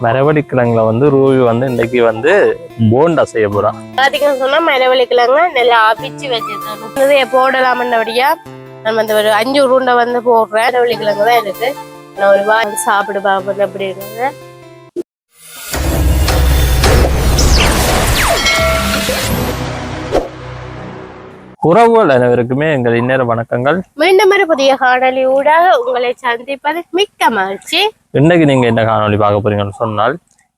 மரவள்ளி கிழங்குல வந்து ரூபி வந்து இன்னைக்கு வந்து போண்டா செய்ய போறான். பாத்தீங்கன்னு சொன்னா மரவள்ளி கிழங்கு நல்லா அவிச்சு வச்சிருக்கேன். போடலாமன்னபடியா நம்ம அந்த ஒரு 5 உருண்டை வந்து போடுறேன். மரவள்ளி கிழங்கு தான் இருக்கு. நான் ஒரு வாரம் சாப்பிடு பாப்பேன் அப்படி இருந்தேன். உறவுகள் அனைவருக்குமே எங்கள் இன்னொரு வணக்கங்கள். மீண்டும் ஒரு புதிய காணொலி ஊடாக உங்களை சந்திப்பது மிக்க மகிழ்ச்சி. இன்னைக்கு நீங்க என்ன காணொலி பார்க்க போறீங்கன்னு சொன்னால்,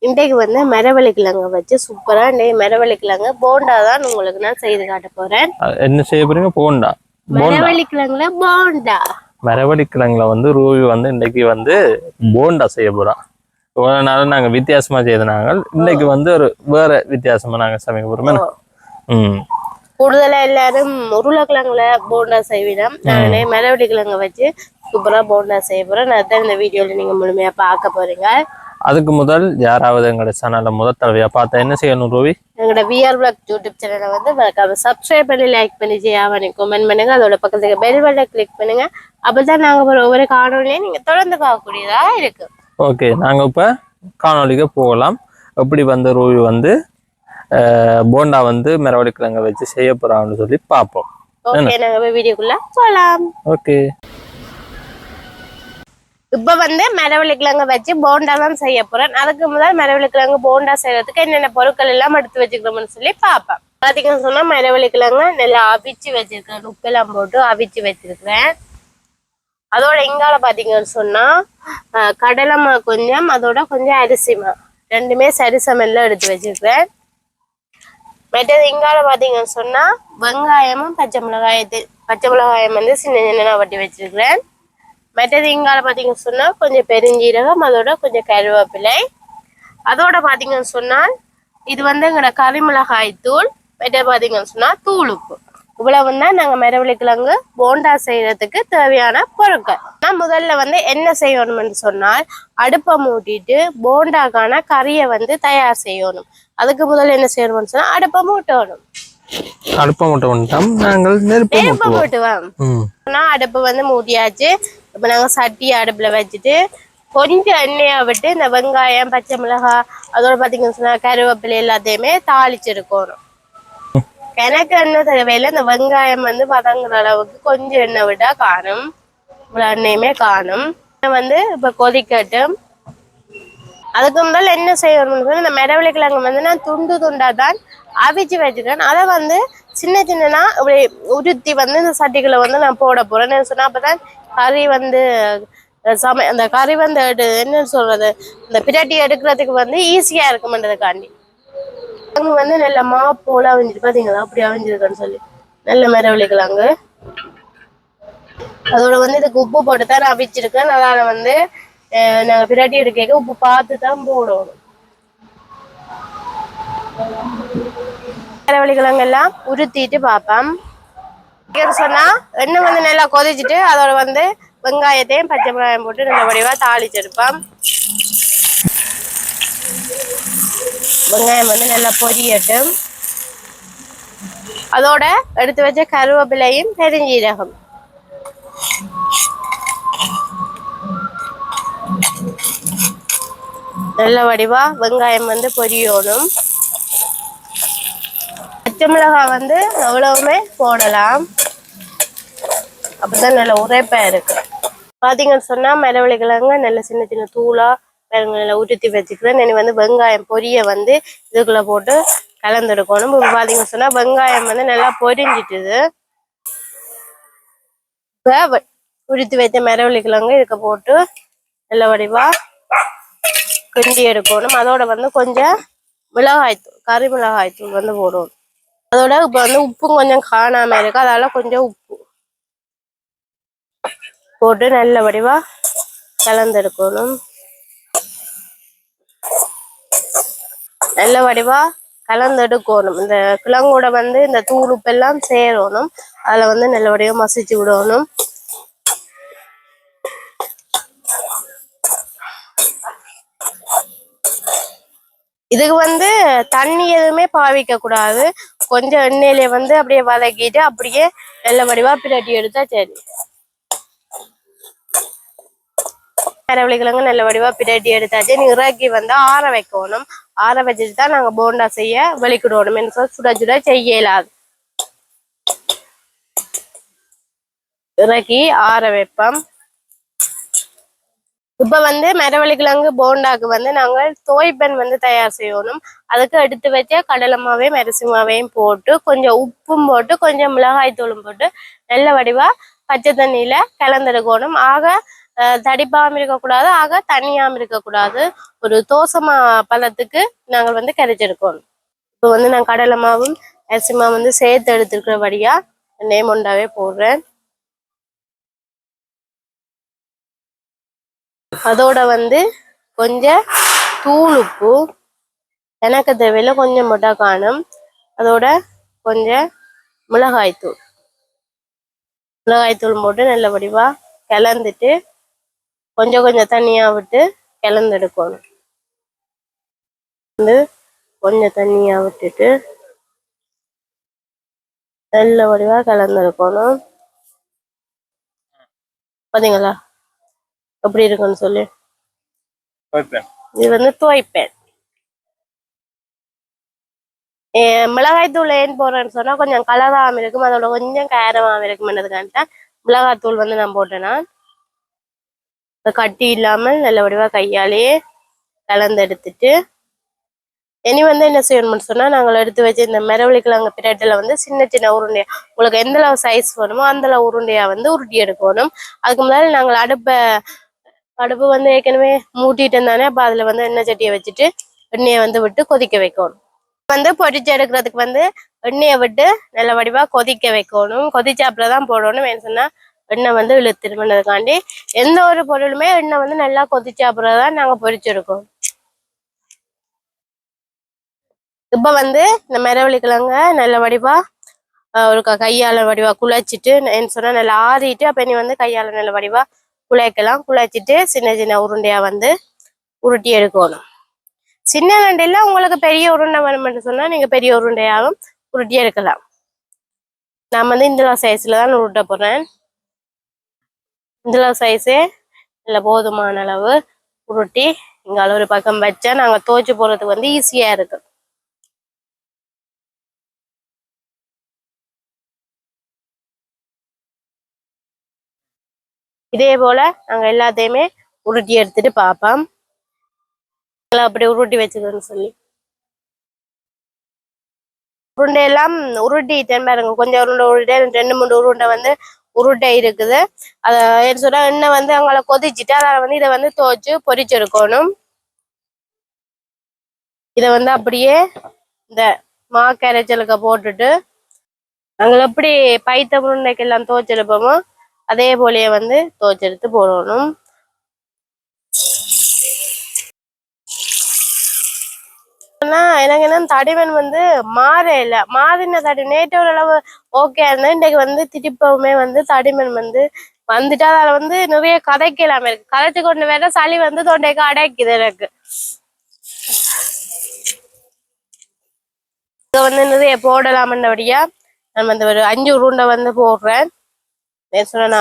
இன்றைக்கு வந்து மரவள்ளி கிழங்கு வச்சு சூப்பரா மரவள்ளி கிழங்கு போண்டா தான் உங்களுக்கு நான் செய்து காட்ட போறேன். என்ன செய்ய போறீங்க? போண்டா. மரவள்ளி கிழங்குல போண்டா. மரவள்ளி கிழங்குல வந்து ரூபி வந்து இன்னைக்கு வந்து போண்டா செய்ய போறான். இவ்வளவு நாள் நாங்க வித்தியாசமா செய்தனாங்க, இன்னைக்கு வந்து ஒரு வேற வித்தியாசமா நாங்க சமைக்க போறோம். கூடுதலா எல்லாரும் உருளைக்கிழங்குல போண்டா செய்வினோம். நான் மரவள்ளி கிழங்கு வச்சு சூப்பரா போண்டா செய்ய போறேன். அதான் இந்த வீடியோல நீங்க முழுமையா பார்க்க போறீங்க. அதுக்கு முதல் யாராவது எங்களோட சேனல்ல முதல் தடவையா பார்த்தா என்ன செய்யணும் ரூபி? எங்களோட விஆர் பிளாக் யூடியூப் சேனலை வந்து மறக்காம சப்ஸ்கிரைப் பண்ணி லைக் பண்ணி பண்ணி கமெண்ட் பண்ணுங்க. அதோட பக்கத்துக்கு பெல் பட்டனை கிளிக் பண்ணுங்க. அப்பதான் நாங்க ஒவ்வொரு காணொலியும் நீங்க தொடர்ந்து பார்க்கக்கூடியதா இருக்கு. ஓகே, நாங்க இப்ப காணொலிக்கு போகலாம். எப்படி வந்து ரூபி வந்து போண்டா வந்து மரவள்ளி கிழங்க வச்சு செய்ய போறான்னு சொல்லி பார்ப்போம். ஓகே, நாங்க வீடியோக்குள்ள போலாம். ஓகே, இப்ப வந்து மரவள்ளி கிழங்கு வச்சு போண்டா தான் செய்ய போறேன். அதுக்கு முதல் மரவள்ளி கிழங்கு போண்டா செய்யறதுக்கு என்னென்ன பொருட்கள் எல்லாம் எடுத்து வச்சுக்கிறோம்னு சொல்லி பார்ப்பேன். பாத்தீங்கன்னு சொன்னா மரவள்ளி கிழங்கு நல்லா அவிச்சு வச்சிருக்கேன். உப்பெல்லாம் போட்டு அவிச்சு வச்சிருக்கிறேன். அதோட இங்கால பாத்தீங்கன்னு சொன்னா கடலைமா கொஞ்சம், அதோட கொஞ்சம் அரிசிமா, ரெண்டுமே சரிசமெல்லாம் எடுத்து வச்சிருக்கிறேன். மற்றது இங்கால பாத்தீங்கன்னு சொன்னா வெங்காயமும் பச்சை மிளகாயம் வந்து சின்ன சின்ன வட்டி வச்சிருக்கிறேன். மற்றது இங்கால பாத்தீங்கன்னு சொன்னா கொஞ்சம் பெருஞ்சீரகம், அதோட கொஞ்சம் கருவேப்பிலை. அதோட பாத்தீங்கன்னு சொன்னால் இது வந்து எங்களோட கறிமிளகாய் தூள். மற்றது பாத்தீங்கன்னு சொன்னா தூள் உப்பு. இவ்வளவு தான் நாங்க மரவள்ளி கிழங்கு போண்டா செய்யறதுக்கு தேவையான பொருட்கள். நான் முதல்ல வந்து என்ன செய்யணும்னு சொன்னால் அடுப்பை மூட்டிட்டு போண்டாக்கான கறியை வந்து தயார் செய்யணும். அதுக்கு முதல்ல என்ன செய்யணும்னு சொன்னா அடுப்பை மூட்டணும். நெருப்பு மூட்டுவோம். அடுப்பு வந்து மூட்டியாச்சு. இப்ப நாங்க சட்டி அடுப்புல வச்சுட்டு கொஞ்சம் எண்ணெயா விட்டு இந்த வெங்காயம், பச்சை மிளகாய், அதோட பாத்தீங்கன்னு சொன்னா கருவேப்பிலை எல்லாத்தையுமே தாளிச்சிருக்கணும். எனக்கு எண்ணெய் தேவையில்லை. இந்த வெங்காயம் வந்து வதங்குற அளவுக்கு கொஞ்சம் எண்ணெய் விட்டா காணும். இவ்வளவு எண்ணெயுமே காணும். வந்து இப்ப கொதிக்கட்டும். அதுக்கு முதல் என்ன செய்யணும்னு இந்த மரவள்ளி கிழங்கு வந்து நான் துண்டு துண்டா தான் அவிச்சு வச்சுக்கிறேன். அதை வந்து சின்ன சின்னனா இப்படி உருத்தி வந்து இந்த சட்டிகளை வந்து நான் போட போறேன்னு சொன்னா அப்பதான் கறி வந்து அந்த கறி வந்து என்ன சொல்றது, இந்த பிரட்டி எடுக்கிறதுக்கு வந்து ஈஸியா இருக்கும்ன்றதுக்காண்டி வந்து நல்ல போல அவிஞ்சிட்டு பாத்தீங்களா, அப்படி அவிஞ்சிருக்குன்னு சொல்லி நல்ல மரவள்ளி கிழங்கு. அதோட வந்து இதுக்கு உப்பு போட்டு தான் அவிச்சிருக்கேன். அதனால வந்து நாங்க பிரட்டி எடுக்க உப்பு பார்த்து தான் போடணும். மரவள்ளி கிழங்கு எல்லாம் உருத்திட்டு பார்ப்போம். சொன்னா எண்ணெய் வந்து நல்லா கொதிச்சுட்டு அதோட வந்து வெங்காயத்தையும் பச்சை மிளகாயம் போட்டு நல்ல வடிவா தாளிச்செடுப்போம். வெங்காயம் வந்து நல்லா பொரியட்டும். அதோட எடுத்து வச்ச கருவேப்பிலையும் பெருஞ்சீரகம் நல்ல வடிவா வெங்காயம் வந்து பொரியணும். பச்சை மிளகாய் வந்து எவ்வளவுமே போடலாம், அப்பதான் நல்ல உரைப்பா இருக்கு. பாத்தீங்கன்னு சொன்னா மரவள்ளி கிழங்கு நல்ல சின்ன சின்ன தூளா நல்லா உருத்தி வச்சுக்கிறேன். இனி வந்து வெங்காயம் பொரிய வந்து இதுக்குள்ள போட்டு கலந்தெடுக்கணும். இப்போ பாத்தீங்கன்னு சொன்னா வெங்காயம் வந்து நல்லா பொரிஞ்சிட்டுது. உருத்தி வச்ச மரவள்ளி கிழங்கு இதுக்கு போட்டு நல்ல வடிவா கிண்டி எடுக்கணும். அதோட வந்து கொஞ்சம் மிளகாய்த்தூள், கறி மிளகாய்த்தூள் வந்து போடணும். அதோட இப்ப வந்து உப்பும் கொஞ்சம் காணாம இருக்கு, அதனால கொஞ்சம் உப்பு போட்டு நல்ல வடிவா கலந்தெடுக்கணும். நல்ல வடிவா கலந்தெடுக்கணும். இந்த கிழங்கோட வந்து இந்த தூள் உப்பு எல்லாம் சேரணும். அதுல வந்து நல்ல வடிவா மசிச்சு விடணும். இதுக்கு வந்து தண்ணி எதுவுமே பாவிக்க கூடாது. கொஞ்சம் எண்ணெயில வந்து அப்படியே வதக்கிட்டு அப்படியே நல்ல வடிவா பிரட்டி எடுத்தா சரி. மரவள்ளிக்கிழங்கு நல்ல வடிவா பிரட்டி எடுத்தாச்சு. நீ இறக்கி வந்து ஆற வைக்கணும். ஆற வச்சுட்டு தான் நாங்க போண்டா செய்ய வெளிக்கிடணும். எனக்கு சுட சுட செய்ய இயலாது. இறக்கி ஆற வைப்போம். இப்ப வந்து மரவள்ளிக்கிழங்கு போண்டாக்கு வந்து நாங்கள் தோய்பன் வந்து தயார் செய்யணும். அதுக்கு எடுத்து வச்ச கடலை மாவையும் அரிசி மாவையும் போட்டு கொஞ்சம் உப்பும் போட்டு கொஞ்சம் மிளகாய் தூளும் போட்டு நல்ல வடிவா பச்சை தண்ணியில கலந்தெடுக்கணும். ஆக தடிப்பாம இருக்கக்கூடாது, ஆக தண்ணியாம இருக்கக்கூடாது. ஒரு தோசை பழத்துக்கு நாங்கள் வந்து கரைச்செடுக்கணும். இப்போ வந்து நான் கடலை மாவும் அரிசி மாவும் வந்து சேர்த்து எடுத்துருக்கிறபடியா நெய்மொண்டாவே போடுறேன். அதோட வந்து கொஞ்சம் தூள் உப்பு எனக்கு தேவையில்ல கொஞ்சம் போட்டா காணும். அதோட கொஞ்சம் மிளகாய்த்தூள் போட்டு நல்ல வடிவா கிளந்துட்டு கொஞ்சம் கொஞ்சம் தண்ணியா விட்டு கிளந்தெடுக்கணும். வந்து கொஞ்சம் தண்ணியா விட்டுட்டு நல்ல வடிவா கிளந்தெடுக்கணும். பாத்தீங்களா எப்படி இருக்குன்னு சொல்லி. இது வந்து துவைப்பேன். மிளகாய் தூள் ஏன் போடுறேன்னு சொன்னா கொஞ்சம் கலராகவும் இருக்கும், அதோட கொஞ்சம் காரமாகவும் இருக்கும்ன்றதுக்காக மிளகாய் தூள் வந்து நான் போட்டேன்னா கட்டி இல்லாமல் நல்ல வடிவா கையாலேயே கலந்தெடுத்துட்டு இனி வந்து என்ன செய்யணும்னு சொன்னா நாங்கள் எடுத்து வச்சு இந்த மரவள்ளிக்கிழங்கு பிரட்டில வந்து சின்ன சின்ன உருண்டையா உங்களுக்கு எந்த அளவு சைஸ் வேணுமோ அந்த அளவு உருண்டையா வந்து உருட்டி எடுக்கணும். அதுக்கு முன்னாடி நாங்கள் அடுப்பு வந்து ஏற்கனவே மூட்டிட்டு இருந்தானே, அப்ப அதுல வந்து எண்ணெய் சட்டியை வச்சுட்டு எண்ணெயை வந்து விட்டு கொதிக்க வைக்கணும். வந்து பொரிச்சு எடுக்கிறதுக்கு வந்து எண்ணெயை விட்டு நல்ல வடிவா கொதிக்க வைக்கணும். கொதிச்சாப்புலதான் போடணும். ஏன்னு சொன்னா எண்ணெய் வந்து இழுத்துருமன்றதுக்காண்டி எந்த ஒரு பொருளுமே எண்ணெய் வந்து நல்லா கொதிச்சாப்புலதான் நாங்க பொரிச்செடுக்கோம். இப்ப வந்து இந்த மரவள்ளிக்கிழங்க நல்ல வடிவா ஒரு கையால வடிவா குழைச்சிட்டு என்ன சொன்னா நல்லா ஆறிட்டு அப்ப நீ வந்து கையால நல்ல வடிவா குழைச்சிட்டு சின்ன சின்ன உருண்டையா வந்து உருட்டி எடுக்கணும். சின்ன உருண்டையில உங்களுக்கு பெரிய உருண்டை வேணும்னு சொன்னா நீங்க பெரிய உருண்டையாகவும் உருட்டி எடுக்கலாம். நான் வந்து இந்த சைஸ்ல தான் உருட்ட போறேன். இந்த சைஸே இல்ல போதுமான அளவு உருட்டி இங்க ஒரு பக்கம் வச்சா நாங்க துவைச்சு போறதுக்கு வந்து ஈஸியா இருக்கு. இதே போல நாங்க எல்லாத்தையுமே உருட்டி எடுத்துட்டு பார்ப்போம் அப்படி உருட்டி வச்சுக்கணும்னு சொல்லி. உருண்டை எல்லாம் உருட்டிட்டேன் பாருங்க. கொஞ்சம் உருண்டை 2-3 உருண்டை வந்து உருட்டை இருக்குது. அதை என்ன சொன்னா எண்ணெய் வந்து அவங்கள கொதிச்சுட்டு அதை வந்து இதை வந்து துவைச்சு பொரிச்செடுக்கணும். இதை வந்து அப்படியே இந்த மாக்கரைச்சலுக்க போட்டுட்டு நாங்கள் எப்படி பைத்த உருண்டைக்கு எல்லாம் துவைச்செடுப்போமோ அதே போலயே வந்து துவைச்செடுத்து போடணும். எனக்கு என்ன தடிமன் வந்து மாறல, மாறின தடி நேற்று ஓரளவு ஓகே இருந்தா இன்றைக்கு வந்து திருப்பவுமே வந்து தடிமன் வந்து வந்துட்டு அதில் வந்து நிறைய கதைக்கலாம இருக்கு. கதைச்சு கொண்டு வேற சளி வந்து தொண்டைக்கு அடைக்குது எனக்கு. இதை வந்து நிறைய போடலாமன்றபடியா நான் வந்து ஒரு 5 உருண்டை வந்து போடுறேன். சொன்னா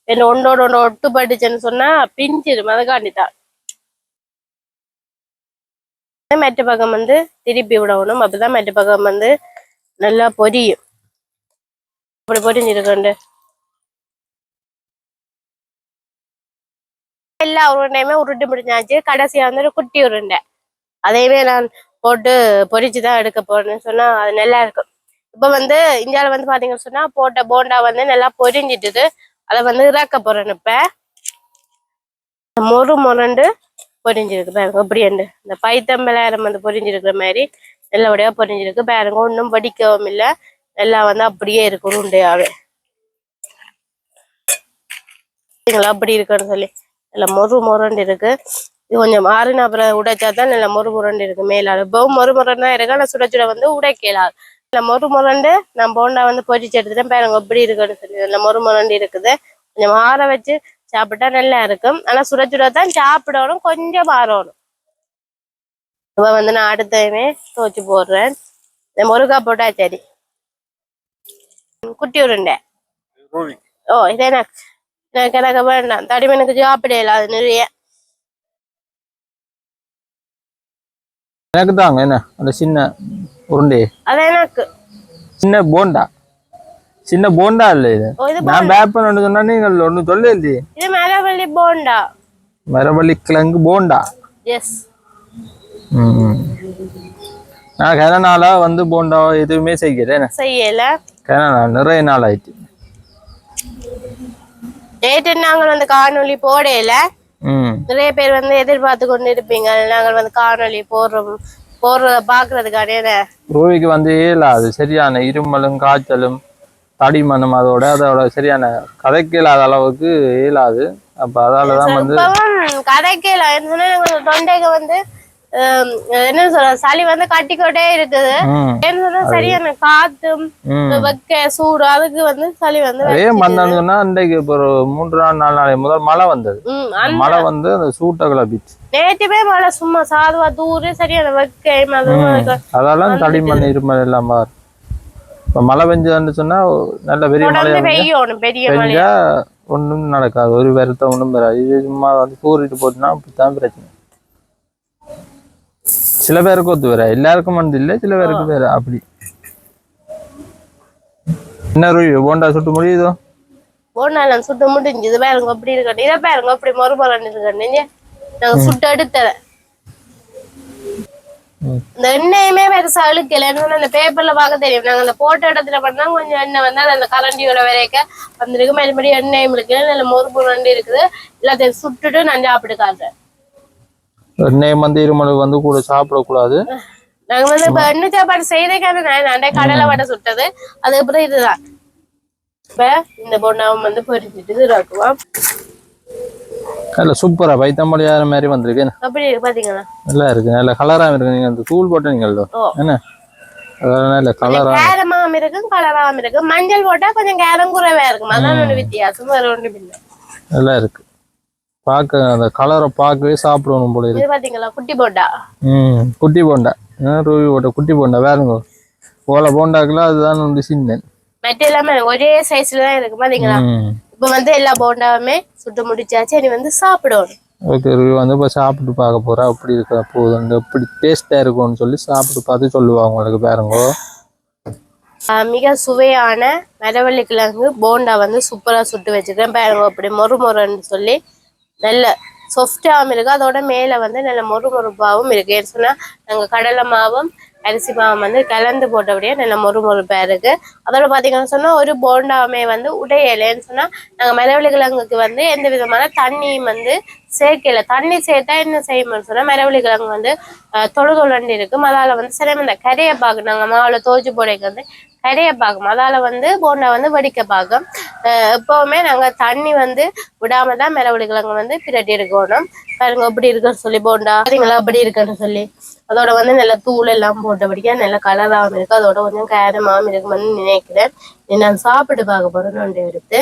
என்ன ஒன்றோட ஒன்று ஒட்டுப்பட்டுச்சுன்னு சொன்னா பிஞ்சிடும், அதை காண்டித்தான். மெட்டு பக்கம் வந்து திருப்பி விடணும். அப்பதான் மெட்டு பக்கம் வந்து நல்லா பொரியும். அப்படி பொரிஞ்சிருக்கண்டு எல்லா உருண்டையுமே உருட்டு முடிஞ்சாச்சு. கடைசியா வந்து ஒரு குட்டி உருண்டை அதையுமே நான் போட்டு பொரிச்சுதான் எடுக்க போறேன்னு சொன்னா அது நல்லா இருக்கும். இப்ப வந்து இந்தியாவில வந்து பாத்தீங்கன்னு சொன்னா போட்ட போண்டா வந்து நல்லா பொரிஞ்சிட்டுது. அதை வந்து இறக்க போறேன். இப்ப மொரண்டு பொரிஞ்சிருக்கு பாருங்க. எப்படிண்டு இந்த பைத்தம்பலாயிரம் வந்து பொரிஞ்சிருக்கிற மாதிரி நல்லபடியா பொரிஞ்சிருக்கு பாருங்க. ஒன்றும் வடிக்கவும் இல்லை, எல்லாம் வந்து அப்படியே இருக்கு உருண்டையாவே. அப்படி இருக்குன்னு சொல்லி நல்ல மொரண்டு இருக்கு. இது கொஞ்சம் மாறின அப்புறம் உடைச்சாதான் நல்ல மொரண்டு இருக்கு. மேலால இப்பவும் மொரண்டா இருக்கு, ஆனா சுட சுட வந்து உடைக்கலாது. நல்ல மொரண்டு நான் போண்டா வந்து பொரிச்சு எடுத்துட்டேன் பாருங்க எப்படி இருக்குன்னு சொல்லி. நல்ல மொரண்டு இருக்குது. கொஞ்சம் ஆற வச்சு சாப்பிட்டா நல்லா இருக்கும். ஆனா சுட சுட தான் சாப்பிடணும், கொஞ்சம் மாறணும். இப்ப வந்து நான் அடுத்தையுமே துவைச்சு போடுறேன். முருகா போட்டா சரி. குட்டி உருண்டை ஓ இதே எனக்கு வேண்டாம் தடிமனுக்கு சாப்பிடல அது நிறைய. எனக்கு தாங்க என்ன அந்த சின்ன உருண்டை அது எனக்கு சின்ன போண்டா இல்லை இது. நான் பேப்பர் ஒன்று சொன்னா நீங்கள் ஒன்று சொல்ல இல்லையே. இது மரவள்ளி போண்டா. மரவள்ளி கிழங்கு போண்டா. எஸ். நான் கன நாளா வந்து போண்டா எதுவுமே செய்யல. கன நாள் நிறைய நாள் ஆயிடுச்சு. நேற்று நாங்கள் வந்து காணொலி போடையில நிறைய பேர் வந்து எதிர்பார்த்து கொண்டு இருப்பீங்க. நாங்கள் வந்து காணொலி போடுறத பாக்குறதுக்கான ரூவிக்கு வந்து இயலாது. சரியான இருமலும் காய்ச்சலும் தடிமனும் அதோட சரியான கதைக்கலாத அளவுக்கு இயலாது. அப்ப அதாலதான் வந்து கதைக்கல தொண்டைக்கு வந்து என்ன சொல்ற சளி வந்து கட்டிக்கொண்டே இருக்குது. சரியான காத்தும் வெக்க சூடு அதுக்கு வந்து சளி வந்து சொன்னா இன்றைக்கு இப்போ ஒரு 3 நாள் 4 நாள் முதல் மழை வந்தது. மழை வந்து அந்த சூட்டை கிளப்பிச்சு. நேற்றுமே மழை சும்மா சாதுவா தூரு சரியான வெக்கையும் அதெல்லாம் தடிமண் இருமல் இல்லாம இப்ப மழை பெஞ்சதுன்னு சொன்னா நல்ல பெரிய மழை பெஞ்சா ஒண்ணும் நடக்காது. ஒரு வருத்தம் ஒண்ணும் பெறாது. இது சும்மா வந்து தூரிட்டு போட்டுனா அப்படித்தான் பிரச்சனை. சில பேருக்கு ஒத்து வர எல்லாருக்கும் வந்து இல்லை. சில பேருக்கு வேற அப்படி. என்ன ரூபி போண்டா சுட்டு முடியுதோ? போண்டா சுட்டு முடிஞ்சு இது பாருங்க அப்படி இருக்கட்டும். இதை பாருங்க அப்படி மறுபலன்னு இருக்கட்டும். நாங்க சுட்டு எடுத்தத இந்த எண்ணெயுமே பெருசா அழுக்கல. அந்த பேப்பர்ல பார்க்க தெரியும். நாங்க அந்த போட்ட இடத்துல பண்ணா கொஞ்சம் எண்ணெய் வந்து அந்த கரண்டியோட வரைக்க வந்துருக்கு. மறுபடி எண்ணெயும் இருக்கு. நல்ல மொறுபுரண்டு இருக்குது. எல்லாத்தையும் சுட்டுட்டு நான் சாப்பிட்டு காட்டுறேன். எண்ணெய் வந்து இருமலு வந்து கூட சாப்பிடக்கூடாது. நாங்க வந்து இப்ப எண்ணெய் சாப்பாடு செய்யறதுக்கான நான் கடலை வடை சுட்டது. அதுக்கப்புறம் இதுதான். இப்ப இந்த பொண்ணாவும் வந்து பொரிச்சிட்டு இதாக்குவோம். நல்ல சூப்பரா பைத்தம்பளியார மாதிரி வந்திருக்கு. அப்படி இருக்கு பாத்தீங்களா? நல்லா இருக்கு. நல்ல கலரா இருக்கு. நீங்க அந்த தூள் போட்ட நீங்கள் என்ன நல்ல கலரா கேரமாவும் இருக்கு கலராவும் இருக்கு. மஞ்சள் போட்டா கொஞ்சம் கேரம் குறைவா இருக்கும். அதான் ஒண்ணு வித்தியாசம். வேற ஒன்றும் இல்லை. நல்லா இருக்கு. பார்க்க அந்த கலரை பார்க்கவே சாப்பிடணும் போல இருக்கு. பாத்தீங்களா குட்டி போண்டா. குட்டி போண்டா ரூபி போட்ட குட்டி போண்டா வேறுங்க. ஓலை போண்டாக்குலாம் அதுதான் வந்து சின்ன மற்ற எல்லாமே ஒரே சைஸ்ல தான் இருக்கு பாத்தீங்களா? இப்ப வந்து எல்லா போண்டாவுமே சுட்டு முடிச்சாச்சு. இனி வந்து சாப்பிடணும். ஓகே ரூபி வந்து இப்போ சாப்பிட்டு பார்க்க போறா. அப்படி இருக்கிற போது அந்த எப்படி டேஸ்டா இருக்கும்னு சொல்லி சாப்பிட்டு பார்த்து சொல்லுவாங்க உங்களுக்கு பாருங்க. மிக சுவையான மரவள்ளி கிழங்கு போண்டா வந்து சூப்பரா சுட்டு வச்சுக்கிறேன் பாருங்க. அப்படி மொறுன்னு சொல்லி நல்ல சாஃப்டாகவும் இருக்கு. அதோட மேல வந்து நல்ல மொறுப்பாவும் இருக்கு. ஏன்னு சொன்னா நாங்க கடலை மாவும் அரிசி மாவும் வந்து கலந்து போட்டபடியே நல்ல மொறுப்பா இருக்கு. அதோட பாத்தீங்கன்னு சொன்னா ஒரு போண்டாவுமே வந்து உடையலைன்னு சொன்னா நாங்க மரவள்ளி கிழங்குக்கு வந்து எந்த விதமான தண்ணியும் வந்து சேர்க்கல. தண்ணி சேர்த்தா என்ன செய்யணும்னு சொன்னா மரவள்ளி கிழங்கு வந்து தொழுதொழண்டு இருக்கும். அதால வந்து சிரமம் இந்த கரையை பார்க்க நாங்க மாவுல தோச்சு போடைக்கு வந்து கரையை பார்க்கும். அதால வந்து போண்டா வந்து வடிக்க பார்க்கும். எப்பவுமே நாங்க தண்ணி வந்து விடாம தான் மரவள்ளி கிழங்கு வந்து பிரட்டி எடுக்கணும். பாருங்க எப்படி இருக்குன்னு சொல்லி போண்டா பாத்தீங்களா அப்படி இருக்குன்னு சொல்லி. அதோட வந்து நல்ல தூள் எல்லாம் போட்டபடியா நல்ல கலராகவும் இருக்கு. அதோட கொஞ்சம் கேரமாவும் இருக்குன்னு நினைக்கிறேன். நான் சாப்பிட்டு பார்க்க போறேன்னு ஒன்று எடுத்து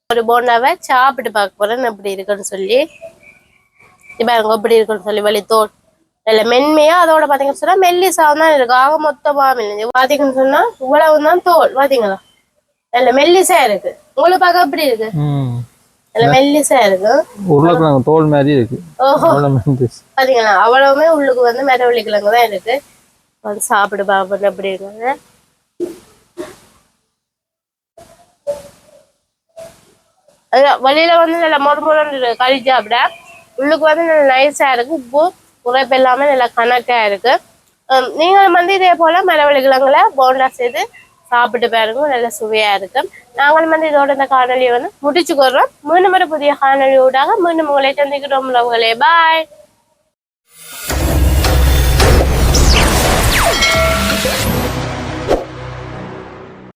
ஒரு போண்டாவை சாப்பிட்டு பார்க்க போறேன்னு எப்படி இருக்குன்னு சொல்லி. இப்ப எப்படி இருக்குன்னு சொல்லி வலி தோல் நல்ல மென்மையா. அதோட பாத்தீங்கன்னு சொன்னா மெல்லிசாவும் தான் இருக்கு. ஆக மொத்தமா மெல்லி பாத்தீங்கன்னு சொன்னா இவ்வளவுதான் தோல் பாத்தீங்களா? நல்ல மெல்லிசா இருக்கு. உங்களுக்கு பார்க்க எப்படி இருக்கு? நல்ல மெல்லிசா இருக்கு. உருளைக்கிழங்கு தோல் மாதிரி இருக்கு. பாத்தீங்களா? அவ்வளவுமே உள்ளுக்கு வந்து மரவள்ளி கிழங்கு தான் இருக்கு. வந்து சாப்பிட்டு பார்ப்போம் எப்படி இருக்கு. வெளியில வந்து நல்ல மொறுன்னு கறி சாப்பிட உள்ளுக்கு வந்து நல்ல நைஸா இருக்கு. உப்பு உரைப்பு எல்லாமே நல்ல கணக்கா இருக்கு. நீங்களும் வந்து இதே போல மரவள்ளி கிழங்குல போண்டா செய்து சாப்பிட்டு பாருங்க. நல்ல சுவையா இருக்கு. நாங்களும் வந்து இதோட இந்த காணொலியை வந்து முடிச்சுக்கிறோம். மீண்டும் ஒரு புதிய காணொலியோடாக மீண்டும் உங்களை சந்திக்கிறோம். பாய்.